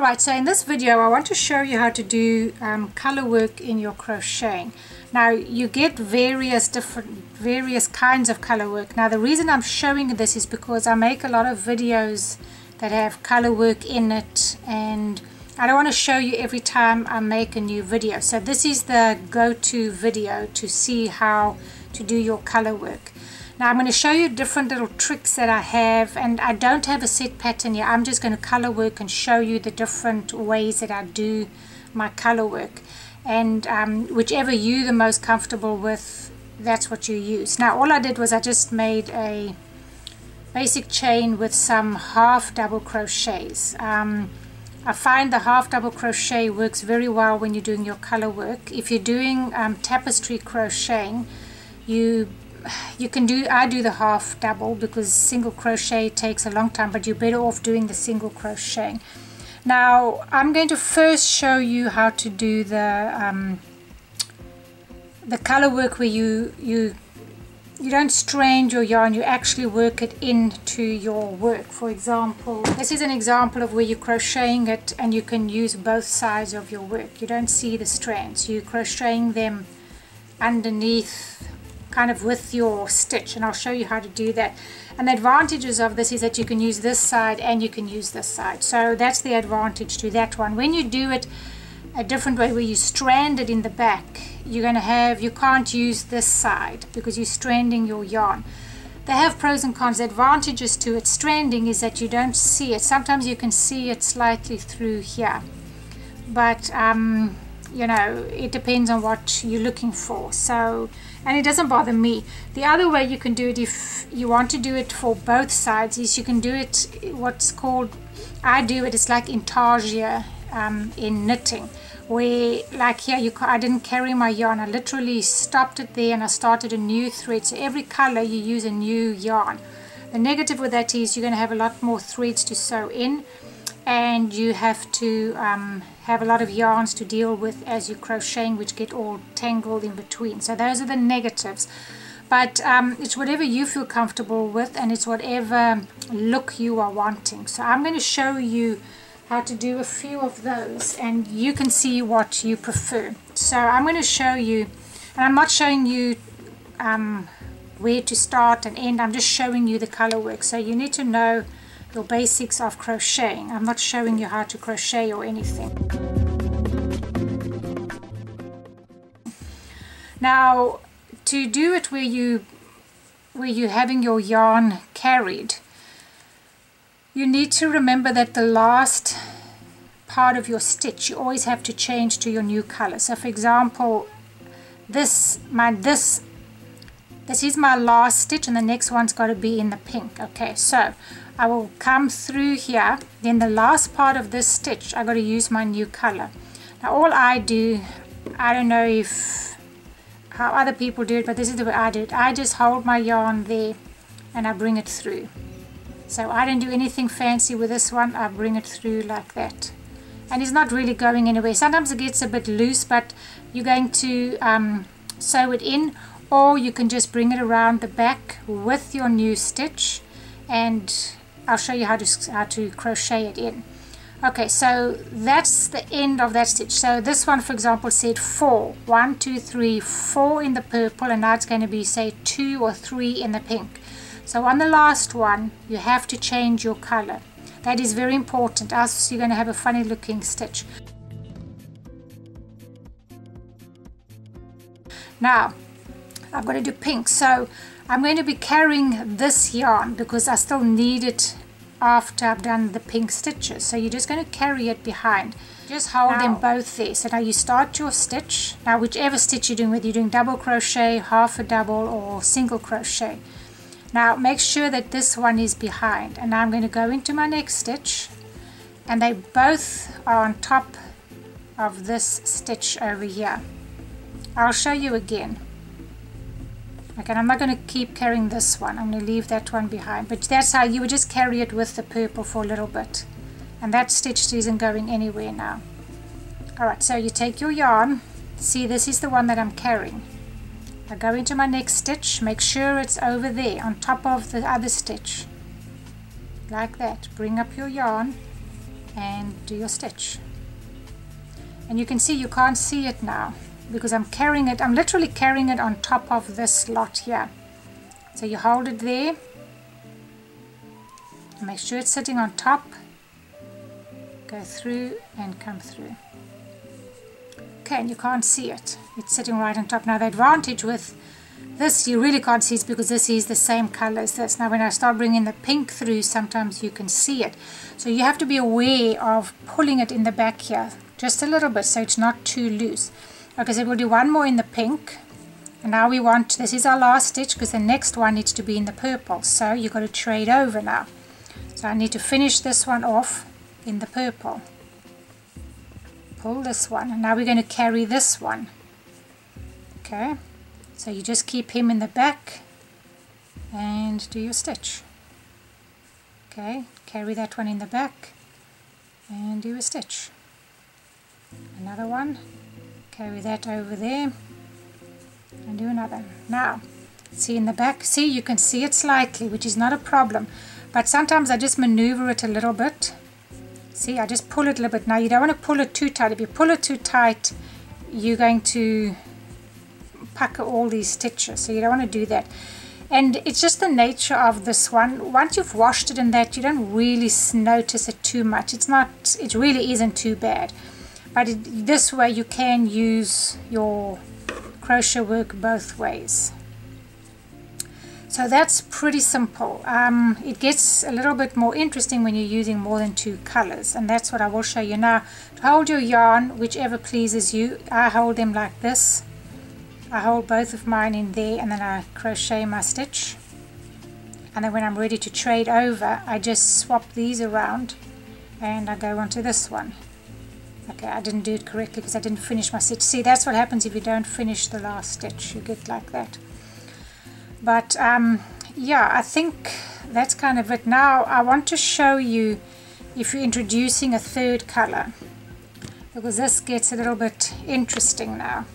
Alright, so in this video I want to show you how to do color work in your crocheting. Now you get various kinds of color work. Now the reason I'm showing you this is because I make a lot of videos that have color work in it, and I don't want to show you every time I make a new video. So this is the go-to video to see how to do your color work. Now I'm going to show you different little tricks that I have, and I don't have a set pattern here. I'm just going to color work and show you the different ways that I do my color work, and whichever you're the most comfortable with, that's what you use. Now all I did was I just made a basic chain with some half double crochets. I find the half double crochet works very well when you're doing your color work. If you're doing tapestry crocheting, I do the half double because single crochet takes a long time, but you're better off doing the single crochet. Now I'm going to first show you how to do the color work where you don't strand your yarn, you actually work it into your work. For example, this is an example of where you're crocheting it and you can use both sides of your work. You don't see the strands, you're crocheting them underneath, kind of with your stitch, and I'll show you how to do that. And the advantages of this is that you can use this side and you can use this side, so that's the advantage to that one. When you do it a different way where you strand it in the back, you can't use this side because you're stranding your yarn. They have pros and cons. The advantages to it stranding is that you don't see it. Sometimes you can see it slightly through here, but you know, it depends on what you're looking for. So, and it doesn't bother me. The other way you can do it, if you want to do it for both sides, is you can do it what's called, I do it, it's like Intarsia in knitting, where like here I didn't carry my yarn, I literally stopped it there and I started a new thread. So every color you use a new yarn. The negative with that is you're going to have a lot more threads to sew in, and you have to have a lot of yarns to deal with as you're crocheting, which get all tangled in between. So those are the negatives, but it's whatever you feel comfortable with, and it's whatever look you are wanting. So I'm going to show you how to do a few of those, and you can see what you prefer. So I'm going to show you, and I'm not showing you where to start and end, I'm just showing you the color work. So you need to know your basics of crocheting. I'm not showing you how to crochet or anything. Now to do it where you're having your yarn carried, you need to remember that the last part of your stitch you always have to change to your new color. So for example, this is my last stitch, and the next one's got to be in the pink. Okay, so I will come through here, then the last part of this stitch I got to use my new color. Now all I do, I don't know how other people do it, but this is the way I do it. I just hold my yarn there and I bring it through. So I don't do anything fancy with this one. I bring it through like that, and it's not really going anywhere. Sometimes it gets a bit loose, but you're going to sew it in, or you can just bring it around the back with your new stitch, and I'll show you how to crochet it in. Okay, so that's the end of that stitch. So this one, for example, said 4. 1, 2, 3, 4 in the purple, and now it's going to be, say, 2 or 3 in the pink. So on the last one, you have to change your color. That is very important, else you're going to have a funny looking stitch. Now, I've got to do pink, so I'm going to be carrying this yarn because I still need it after I've done the pink stitches. So you're just going to carry it behind. Just hold them both there. So now you start your stitch. Now whichever stitch you're doing, whether you're doing double crochet, half a double, or single crochet. Now make sure that this one is behind, and now I'm going to go into my next stitch, and they both are on top of this stitch over here. I'll show you again. Okay, I'm not going to keep carrying this one. I'm going to leave that one behind. But that's how you would just carry it with the purple for a little bit. And that stitch isn't going anywhere now. Alright, so you take your yarn. See, this is the one that I'm carrying. I go into my next stitch. Make sure it's over there on top of the other stitch. Like that. Bring up your yarn. and do your stitch. And you can see you can't see it now because I'm carrying it, I'm literally carrying it on top of this lot here. So you hold it there, make sure it's sitting on top, go through and come through. Okay, and you can't see it, it's sitting right on top. Now the advantage with this, you really can't see it because this is the same color as this. Now when I start bringing the pink through, sometimes you can see it. So you have to be aware of pulling it in the back here, just a little bit so it's not too loose. Okay, so we'll do one more in the pink. And now we want, this is our last stitch because the next one needs to be in the purple. So you've got to trade over now. So I need to finish this one off in the purple. Pull this one, and now we're going to carry this one. Okay, so you just keep him in the back and do your stitch. Okay, carry that one in the back and do a stitch. Another one, carry that over there and do another. Now see in the back, see you can see it slightly, which is not a problem, but sometimes I just maneuver it a little bit. See, I just pull it a little bit. Now you don't want to pull it too tight. If you pull it too tight, you're going to pucker all these stitches, so you don't want to do that. And it's just the nature of this one. Once you've washed it and that, you don't really notice it too much. It's not, it really isn't too bad. But this way you can use your crochet work both ways. So that's pretty simple. It gets a little bit more interesting when you're using more than two colors, and that's what I will show you now. To hold your yarn, whichever pleases you, I hold them like this. I hold both of mine in there and then I crochet my stitch, and then when I'm ready to trade over, I just swap these around and I go onto this one. Okay, I didn't do it correctly because I didn't finish my stitch. See, that's what happens if you don't finish the last stitch. You get like that. But yeah, I think that's kind of it. Now I want to show you if you're introducing a third color, because this gets a little bit interesting now.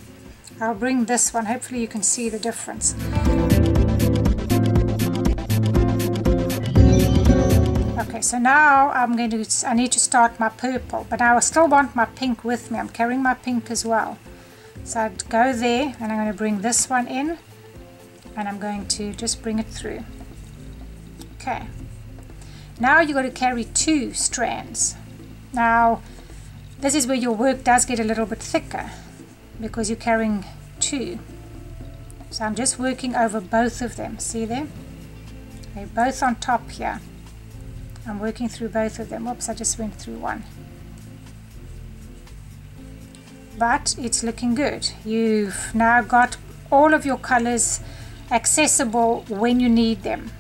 I'll bring this one, hopefully you can see the difference. Okay, so now I need to start my purple, but I still want my pink with me. I'm carrying my pink as well. So I'd go there and I'm going to bring this one in. And I'm going to just bring it through. Okay, now you've got to carry two strands. Now this is where your work does get a little bit thicker because you're carrying two. So I'm just working over both of them. See there? They're both on top here. I'm working through both of them. Whoops, I just went through one. But it's looking good. You've now got all of your colors accessible when you need them.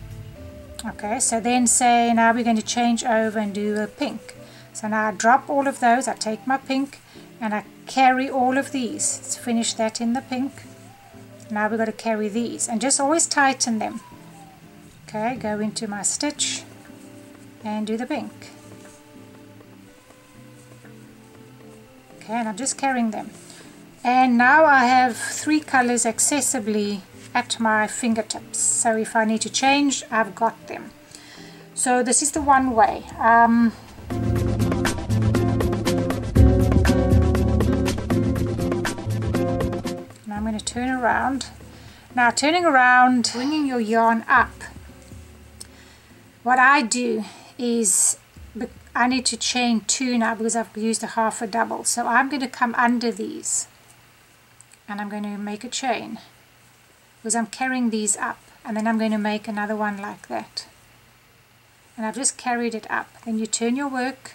Okay, so then say now we're going to change over and do a pink. So now I drop all of those, I take my pink and I carry all of these. Let's finish that in the pink. Now we've got to carry these and just always tighten them. Okay, go into my stitch and do the pink. Okay, and I'm just carrying them. And now I have three colors accessibly at my fingertips, so if I need to change, I've got them. So this is the one way. And I'm going to turn around. Now turning around, bringing your yarn up, what I do is I need to chain two now because I've used a half a double, so I'm going to come under these and I'm going to make a chain because I'm carrying these up, and then I'm going to make another one like that, and I've just carried it up. Then you turn your work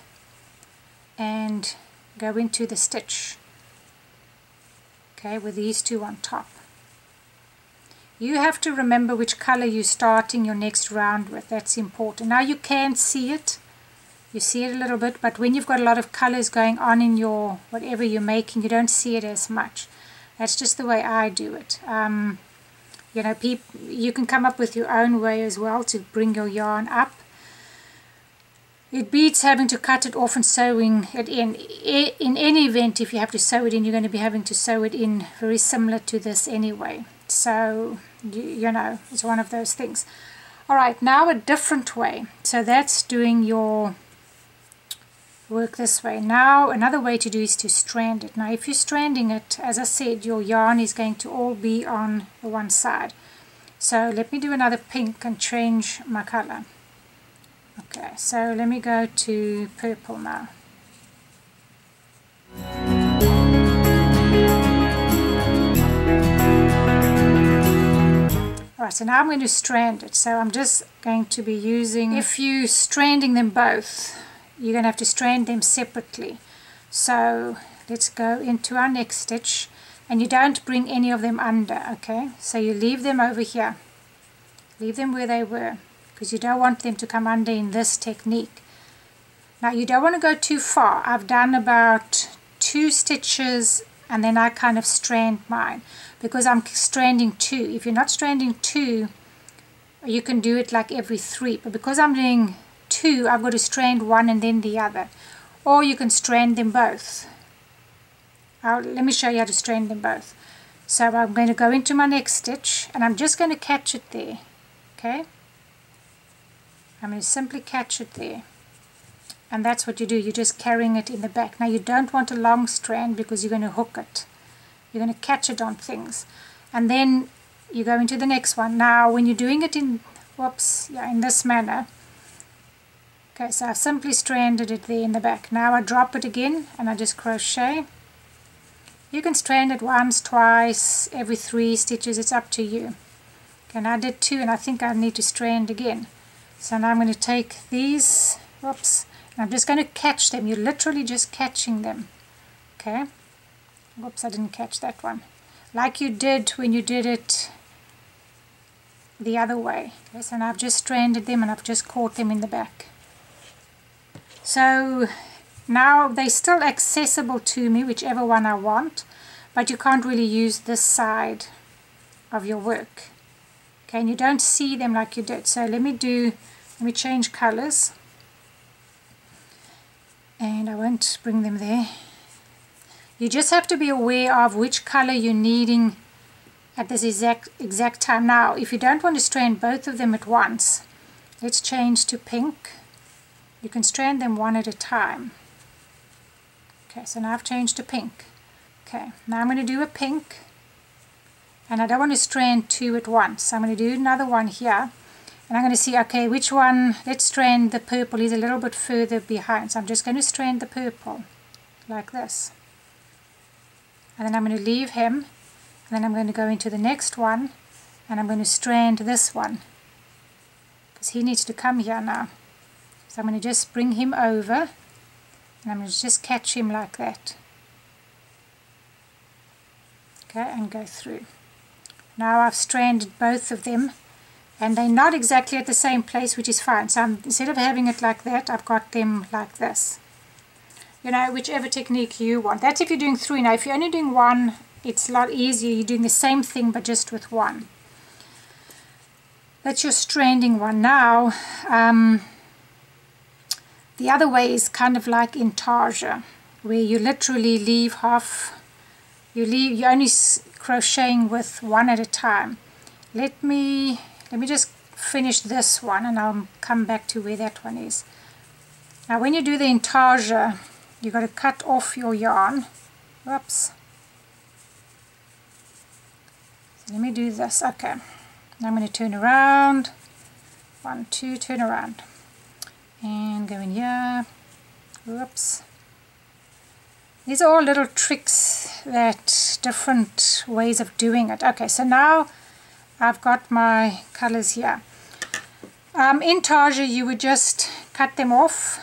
and go into the stitch, okay, with these two on top. You have to remember which color you're starting your next round with. That's important. Now you can see it, you see it a little bit, but when you've got a lot of colors going on in your whatever you're making, you don't see it as much. That's just the way I do it. You know, you can come up with your own way as well to bring your yarn up. It beats having to cut it off and sewing it in. In any event, if you have to sew it in, you're going to be having to sew it in very similar to this anyway. So, you know, it's one of those things. Alright, now a different way. So that's doing your work this way. Now another way to do is to strand it. Now if you're stranding it, as I said, your yarn is going to all be on the one side. So let me do another pink and change my color. Okay, so let me go to purple now. Alright, so now I'm going to strand it. So I'm just going to be using, if you're stranding them both, you're going to have to strand them separately. So let's go into our next stitch, and you don't bring any of them under, okay? So you leave them over here. Leave them where they were, because you don't want them to come under in this technique. Now you don't want to go too far. I've done about 2 stitches and then I kind of strand mine, because I'm stranding 2. If you're not stranding 2, you can do it like every 3, but because I'm doing 2, I've got to strand one and then the other. Or you can strand them both. Let me show you how to strand them both. So I'm going to go into my next stitch and I'm just going to catch it there. Okay, I'm going to simply catch it there, and that's what you do. You're just carrying it in the back. Now you don't want a long strand because you're going to hook it. You're going to catch it on things, and then you go into the next one. Now when you're doing it in in this manner, okay, so I've simply stranded it there in the back. Now I drop it again and I just crochet. You can strand it once, twice, every 3 stitches, it's up to you. And I did 2, and I think I need to strand again. So now I'm going to take these, and I'm just going to catch them. You're literally just catching them. Okay. Whoops, I didn't catch that one. Like you did when you did it the other way. Okay, so now I've just stranded them and I've just caught them in the back. So now they're still accessible to me, whichever one I want, but you can't really use this side of your work. Okay, and you don't see them like you did. So let me change colors, and I won't bring them there. You just have to be aware of which color you're needing at this exact time. Now if you don't want to strand both of them at once, let's change to pink. You can strand them one at a time. Okay, so now I've changed to pink. Okay, now I'm going to do a pink. And I don't want to strand 2 at once. So I'm going to do another one here. And I'm going to see, okay, which one, let's strand the purple. He's a little bit further behind. So I'm just going to strand the purple like this. And then I'm going to leave him. And then I'm going to go into the next one. And I'm going to strand this one, because he needs to come here now. So I'm going to just bring him over. And I'm going to just catch him like that. Okay, and go through. Now I've stranded both of them, and they're not exactly at the same place, which is fine. So instead of having it like that, I've got them like this. You know, whichever technique you want. That's if you're doing 3. Now if you're only doing 1, it's a lot easier. You're doing the same thing but just with 1. That's your stranding one. Now the other way is kind of like Intarsia, where you literally leave half. You're only crocheting with 1 at a time. Let me just finish this one and I'll come back to where that one is. Now when you do the Intarsia, you've got to cut off your yarn. Whoops. So let me do this. Okay. Now I'm going to turn around. 1, 2, turn around. And go in here. Whoops. These are all little tricks, that different ways of doing it. Okay, so now I've got my colors here. In Intarsia, you would just cut them off.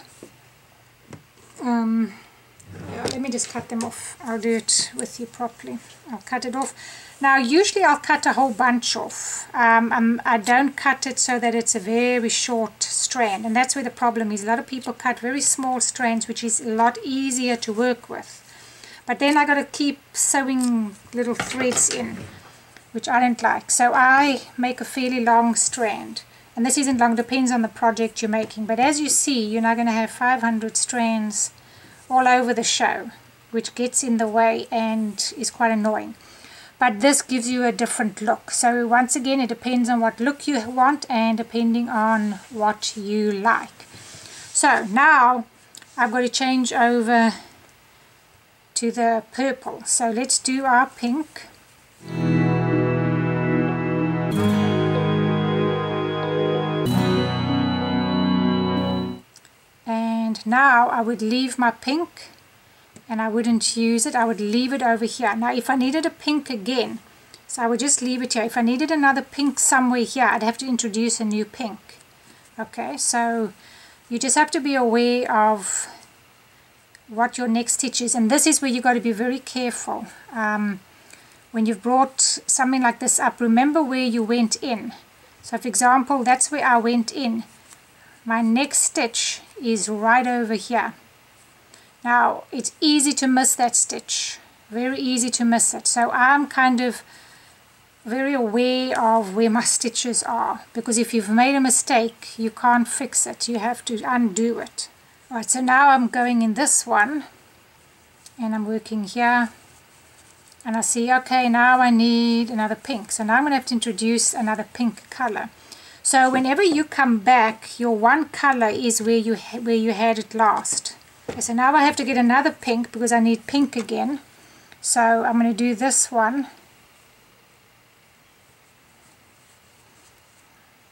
Let me just cut them off. I'll do it with you properly. I'll cut it off. Now, usually I'll cut a whole bunch off. I don't cut it so that it's a very short strand, and that's where the problem is. A lot of people cut very small strands, which is a lot easier to work with. But then I got to keep sewing little threads in, which I don't like. So I make a fairly long strand. And this isn't long, depends on the project you're making. But as you see, you're now going to have 500 strands all over the show, which gets in the way and is quite annoying. But this gives you a different look. So once again, it depends on what look you want and depending on what you like. So now I've got to change over to the purple. So let's do our pink. And now I would leave my pink, and I wouldn't use it. I would leave it over here. Now if I needed a pink again, so I would just leave it here. If I needed another pink somewhere here, I'd have to introduce a new pink. Okay, so you just have to be aware of what your next stitch is, and this is where you got to be very careful. When you've brought something like this up, remember where you went in. So for example, that's where I went in. My next stitch is right over here. Now it's easy to miss that stitch, very easy to miss it. So I'm kind of very aware of where my stitches are, because if you've made a mistake you can't fix it, you have to undo it. Alright, so now I'm going in this one and I'm working here, and I see, okay, now I need another pink, so now I'm going to have to introduce another pink color. So whenever you come back, your one color is where you had it last. Okay, so now I have to get another pink because I need pink again. So I'm going to do this one.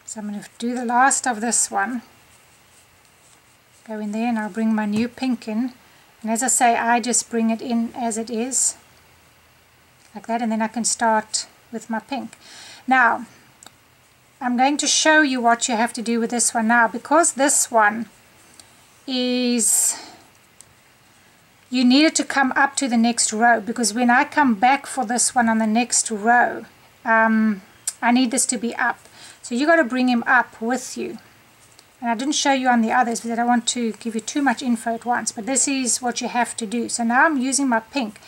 So I'm going to do the last of this one. Go in there and I'll bring my new pink in. And as I say, I just bring it in as it is. Like that, and then I can start with my pink. Now, I'm going to show you what you have to do with this one now, because this one is, you need it to come up to the next row, because when I come back for this one on the next row, I need this to be up. So you got to bring him up with you. And I didn't show you on the others because I don't want to give you too much info at once, but this is what you have to do. So now I'm using my pink.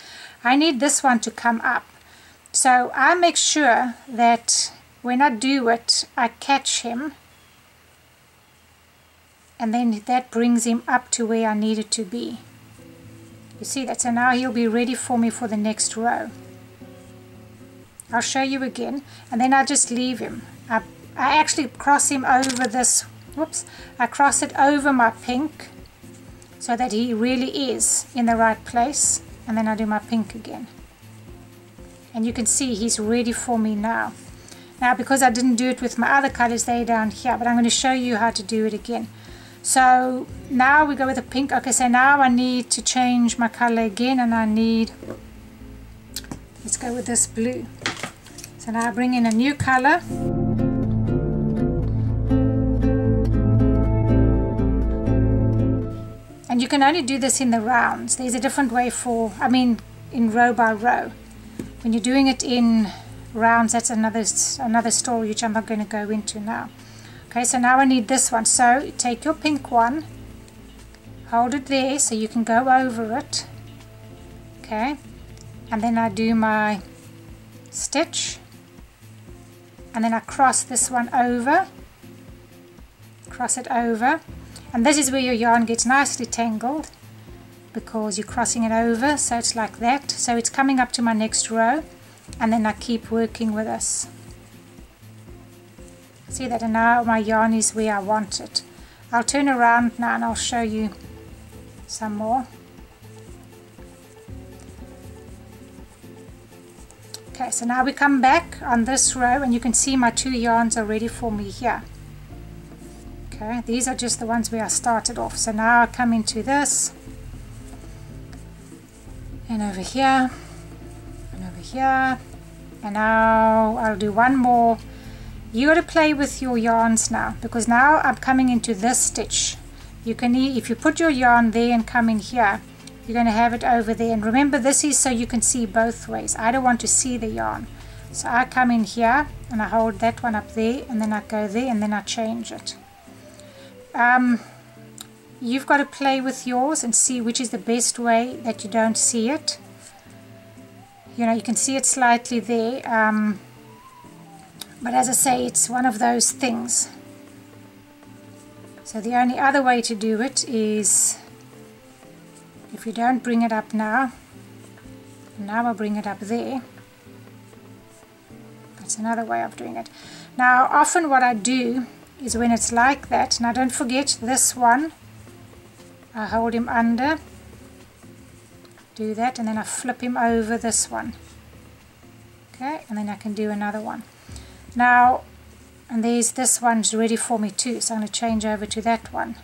I need this one to come up. So I make sure that when I do it, I catch him, and then that brings him up to where I need it to be. You see that? So now he'll be ready for me for the next row. I'll show you again, and then I just leave him. I actually cross him over this, whoops, I cross it over my pink so that he really is in the right place, and then I do my pink again. And you can see he's ready for me now. Now because I didn't do it with my other colors, they're down here, but I'm going to show you how to do it again. So now we go with the pink. Okay, so now I need to change my color again, and I need, let's go with this blue. So now I bring in a new color. And you can only do this in the rounds. There's a different way for, in row by row. When you're doing it in rounds, that's another story which I'm not going to go into now. Okay, so now I need this one. So take your pink one, hold it there so you can go over it. Okay, and then I do my stitch, and then I cross this one over, cross it over, and this is where your yarn gets nicely tangled because you're crossing it over, so it's like that. So it's coming up to my next row, and then I keep working with this. See that? And now my yarn is where I want it. I'll turn around now and I'll show you some more. Okay, so now we come back on this row, and you can see my two yarns are ready for me here. Okay, these are just the ones where I started off. So now I come into this, and over here, and over here, and now I'll do one more. You got to play with your yarns now, because now I'm coming into this stitch. You can, if you put your yarn there and come in here, you're going to have it over there. And remember, this is so you can see both ways. I don't want to see the yarn, so I come in here and I hold that one up there, and then I go there, and then I change it. You've got to play with yours and see which is the best way that you don't see it. You know, you can see it slightly there, but as I say, it's one of those things. So the only other way to do it is, if you don't bring it up now I'll bring it up there. That's another way of doing it. Now often what I do is, when it's like that, now don't forget this one, I hold him under, do that, and then I flip him over this one. Okay, and then I can do another one. Now, and there's this one's ready for me too, so I'm going to change over to that one.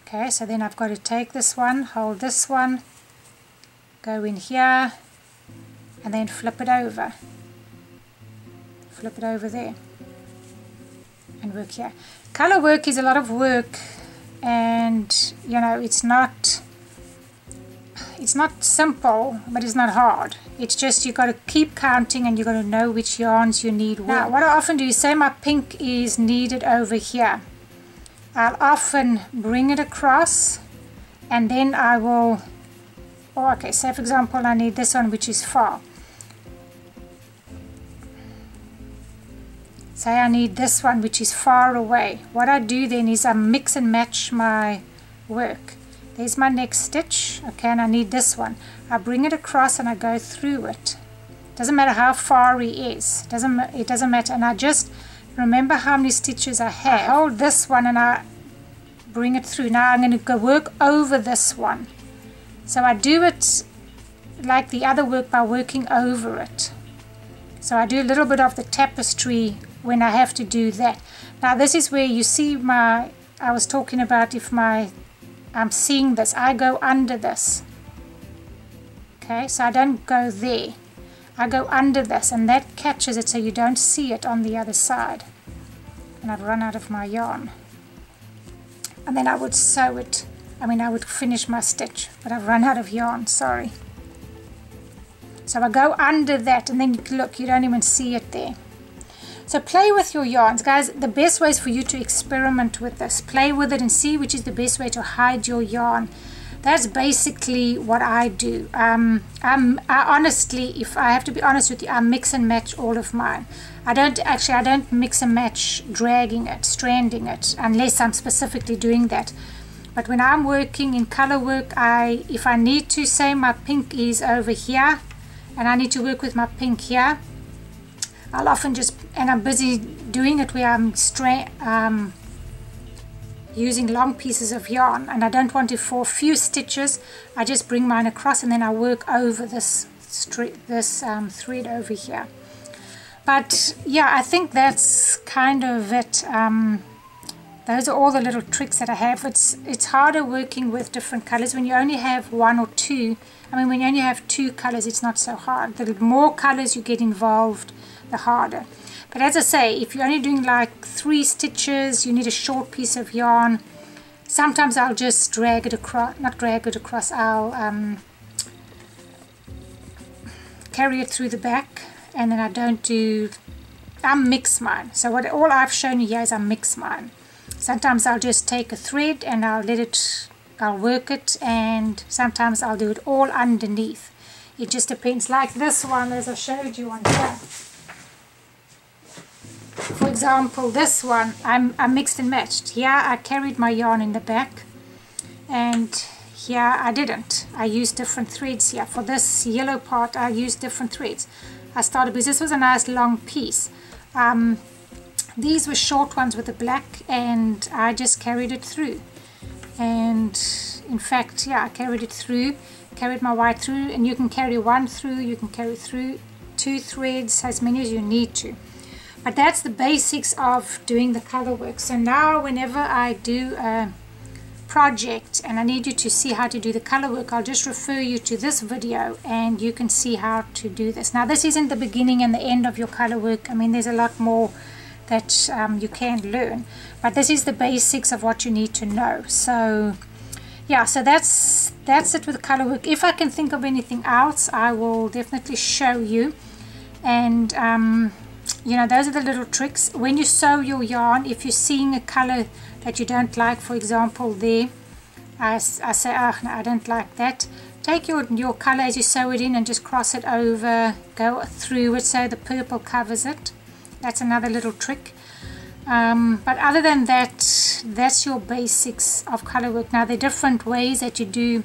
Okay, so then I've got to take this one, hold this one, go in here, and then flip it over. Flip it over there. And work here. Color work is a lot of work, and you know, it's not simple, but it's not hard. It's just you got to keep counting, and you got to know which yarns you need. Now, what I often do is say my pink is needed over here. I'll often bring it across, and then I will, oh, okay, say for example I need this one which is far. Say I need this one which is far away. What I do then is I mix and match my work. There's my next stitch, okay, and I need this one. I bring it across and I go through it. Doesn't matter how far he is, it doesn't matter, and I just remember how many stitches I have. I hold this one and I bring it through. Now I'm going to go work over this one. So I do it like the other work by working over it. So I do a little bit of the tapestry when I have to do that. Now this is where you see I was talking about if I'm seeing this, I go under this. Okay, so I don't go there. I go under this, and that catches it so you don't see it on the other side. And I've run out of my yarn. And then I would sew it. I would finish my stitch, but I've run out of yarn, sorry. So I go under that, and then look, you don't even see it there. So play with your yarns, guys. The best way is for you to experiment with this. Play with it and see which is the best way to hide your yarn. That's basically what I do. I honestly, if I have to be honest with you, I mix and match all of mine. I don't mix and match dragging it, stranding it, unless I'm specifically doing that. But when I'm working in color work, if I need to say my pink is over here, and I need to work with my pink here, I'll often just, and I'm busy doing it where I'm using long pieces of yarn, and I don't want it for a few stitches. I just bring mine across, and then I work over this thread over here. But yeah, I think that's kind of it. Those are all the little tricks that I have. It's harder working with different colors when you only have one or two. When you only have two colors, it's not so hard. The more colors you get involved, the harder. But as I say, if you're only doing like 3 stitches, you need a short piece of yarn. Sometimes I'll just drag it across, not drag it across, I'll carry it through the back, and then I mix mine. So all I've shown you here is I mix mine. Sometimes I'll just take a thread and I'll work it, and sometimes I'll do it all underneath. It just depends. Like this one, as I showed you on here. For example, this one, I mixed and matched. Here I carried my yarn in the back, and here I didn't. I used different threads here. For this yellow part, I used different threads. I started because this was a nice long piece. These were short ones with the black, and I just carried it through. And in fact, yeah, I carried it through, carried my white through, and you can carry one through, you can carry through 2 threads, as many as you need to. But that's the basics of doing the color work. So now whenever I do a project and I need you to see how to do the color work, I'll just refer you to this video and you can see how to do this. Now this isn't the beginning and the end of your color work. There's a lot more that you can learn, but this is the basics of what you need to know. So yeah, so that's it with color work. If I can think of anything else, I will definitely show you. And those are the little tricks. When you sew your yarn, if you're seeing a color that you don't like, for example there, I say, oh no, I don't like that. Take your color as you sew it in and just cross it over, go through it so the purple covers it. That's another little trick. But other than that, that's your basics of color work. Now there are different ways that you do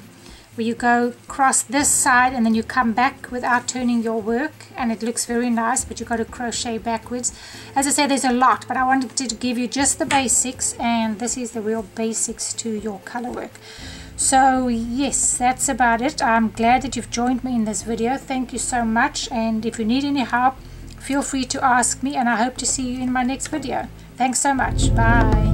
where you go across this side and then you come back without turning your work, and it looks very nice, but you've got to crochet backwards. As I said, there's a lot, but I wanted to give you just the basics, and this is the real basics to your color work. So yes, that's about it. I'm glad that you've joined me in this video. Thank you so much, and if you need any help, feel free to ask me, and I hope to see you in my next video. Thanks so much. Bye.